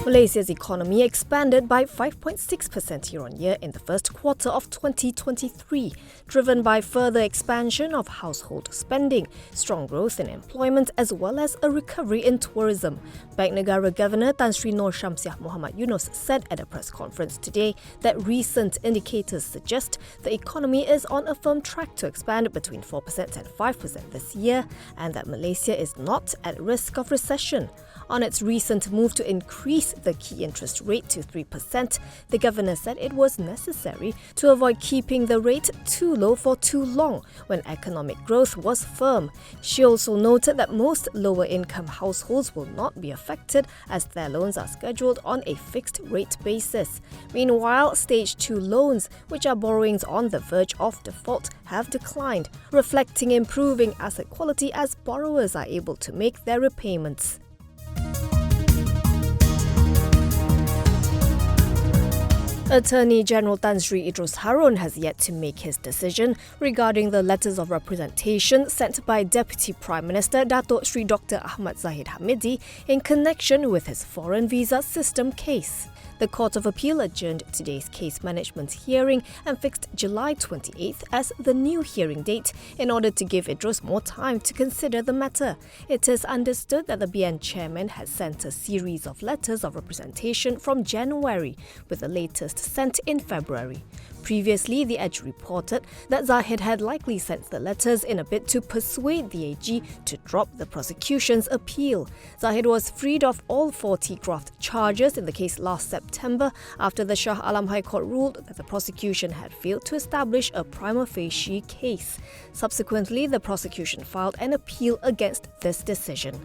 Malaysia's economy expanded by 5.6% year-on-year in the first quarter of 2023, driven by further expansion of household spending, strong growth in employment as well as a recovery in tourism. Bank Negara Governor Tan Sri Nur Shamsiah Muhammad Yunus said at a press conference today that recent indicators suggest the economy is on a firm track to expand between 4% and 5% this year and that Malaysia is not at risk of recession. On its recent move to increase the key interest rate to 3%, the governor said it was necessary to avoid keeping the rate too low for too long when economic growth was firm. She also noted that most lower-income households will not be affected as their loans are scheduled on a fixed-rate basis. Meanwhile, Stage 2 loans, which are borrowings on the verge of default, have declined, reflecting improving asset quality as borrowers are able to make their repayments. Attorney General Tan Sri Idrus Harun has yet to make his decision regarding the letters of representation sent by Deputy Prime Minister Datuk Sri Dr. Ahmad Zahid Hamidi in connection with his foreign visa system case. The Court of Appeal adjourned today's case management hearing and fixed July 28th as the new hearing date in order to give Idrus more time to consider the matter. It is understood that the BN chairman had sent a series of letters of representation from January, with the latest sent in February. Previously, The Edge reported that Zahid had likely sent the letters in a bid to persuade the AG to drop the prosecution's appeal. Zahid was freed of all 40 graft charges in the case last September after the Shah Alam High Court ruled that the prosecution had failed to establish a prima facie case. Subsequently, the prosecution filed an appeal against this decision.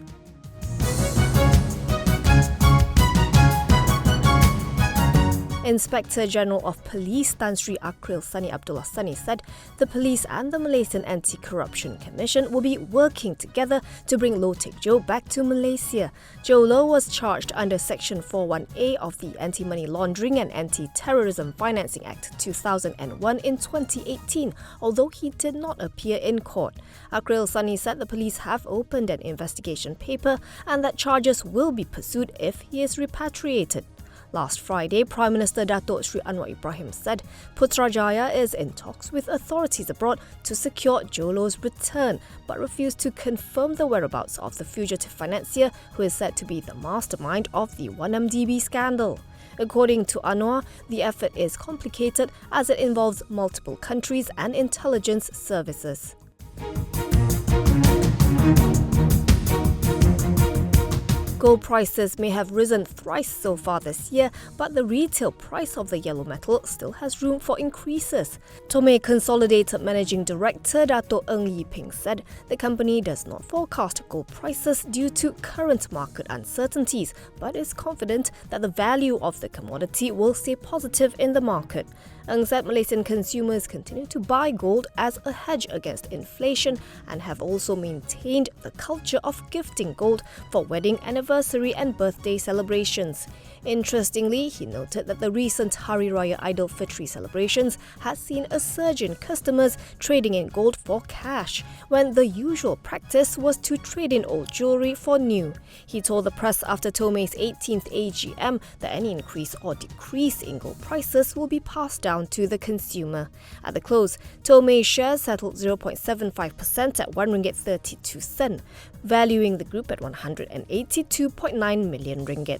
Inspector General of Police Tan Sri Akril Sani Abdullah Sani said the police and the Malaysian Anti-Corruption Commission will be working together to bring Loke Jho back to Malaysia. Jho Low was charged under Section 41A of the Anti-Money Laundering and Anti-Terrorism Financing Act 2001 in 2018, although he did not appear in court. Akril Sani said the police have opened an investigation paper and that charges will be pursued if he is repatriated. Last Friday, Prime Minister Datuk Sri Anwar Ibrahim said Putrajaya is in talks with authorities abroad to secure Jho Low's return, but refused to confirm the whereabouts of the fugitive financier who is said to be the mastermind of the 1MDB scandal. According to Anwar, the effort is complicated as it involves multiple countries and intelligence services. Gold prices may have risen thrice so far this year, but the retail price of the yellow metal still has room for increases. Tomei Consolidated Managing Director Dato' Ng Yee Ping said the company does not forecast gold prices due to current market uncertainties, but is confident that the value of the commodity will stay positive in the market. Ng said Malaysian consumers continue to buy gold as a hedge against inflation and have also maintained the culture of gifting gold for wedding anniversary and birthday celebrations. Interestingly, he noted that the recent Hari Raya Idul Fitri celebrations has seen a surge in customers trading in gold for cash, when the usual practice was to trade in old jewellery for new. He told the press after Tomei's 18th AGM that any increase or decrease in gold prices will be passed down to the consumer. At the close, Tomei shares settled 0.75% at RM1.32, valuing the group at 182.9 million ringgit.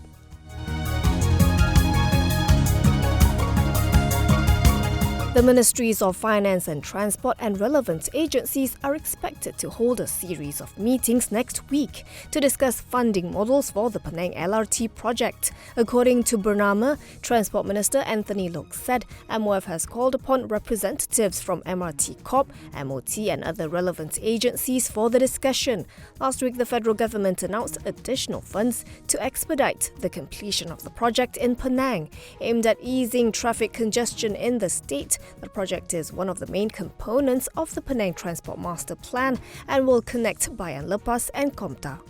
The Ministries of Finance and Transport and relevant agencies are expected to hold a series of meetings next week to discuss funding models for the Penang LRT project. According to Bernama, Transport Minister Anthony Loke said MOF has called upon representatives from MRT Corp, MOT and other relevant agencies for the discussion. Last week, the federal government announced additional funds to expedite the completion of the project in Penang. Aimed at easing traffic congestion in the state, the project is one of the main components of the Penang Transport Master Plan and will connect Bayan Lepas and Komta.